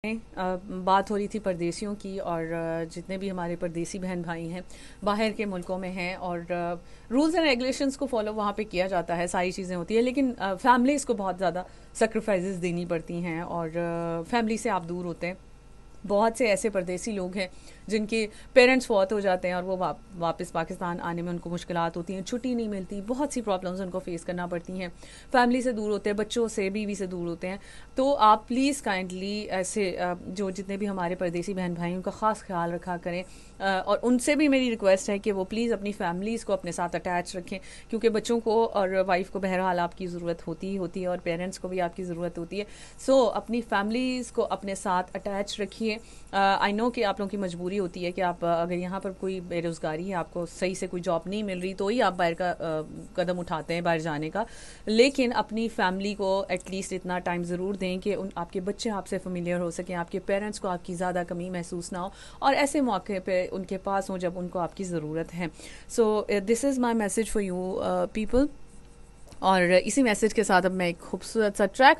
बात हो रही थी परदेसियों की और जितने भी हमारे परदेसी बहन भाई हैं बाहर के मुल्कों में हैं और रूल्स एंड रेगुलेशंस को फॉलो वहाँ पे किया जाता है, सारी चीज़ें होती है, लेकिन फैमिलीज़ को बहुत ज़्यादा सेक्रीफाइसेस देनी पड़ती हैं और फैमिली से आप दूर होते हैं। बहुत से ऐसे परदेसी लोग हैं जिनके पेरेंट्स फौत हो जाते हैं और वो वापस पाकिस्तान आने में उनको मुश्किलात होती हैं, छुट्टी नहीं मिलती, बहुत सी प्रॉब्लम्स उनको फेस करना पड़ती हैं, फैमिली से दूर होते हैं, बच्चों से बीवी से दूर होते हैं। तो आप प्लीज़ काइंडली ऐसे जो जितने भी हमारे परदेसी बहन भाई उनका ख़ास ख्याल रखा करें और उनसे भी मेरी रिक्वेस्ट है कि वो प्लीज़ अपनी फैमिलीज़ को अपने साथ अटैच रखें, क्योंकि बच्चों को और वाइफ को बहरहाल आपकी ज़रूरत होती ही होती है और पेरेंट्स को भी आपकी ज़रूरत होती है। सो अपनी फैमिलीज़ को अपने साथ अटैच रखिए। आई नो कि आप लोगों की मजबूरी होती है कि आप अगर यहाँ पर कोई बेरोज़गारी है, आपको सही से कोई जॉब नहीं मिल रही, तो ही आप बाहर का कदम उठाते हैं बाहर जाने का, लेकिन अपनी फैमिली को एटलीस्ट इतना टाइम ज़रूर दें कि उन आपके बच्चे आपसे फेमिलियर हो सकें, आपके पेरेंट्स को आपकी ज़्यादा कमी महसूस ना हो और ऐसे मौके पे उनके पास हो जब उनको आपकी ज़रूरत है। So this is my message for you people. और इसी मैसेज के साथ अब मैं एक खूबसूरत सा ट्रैक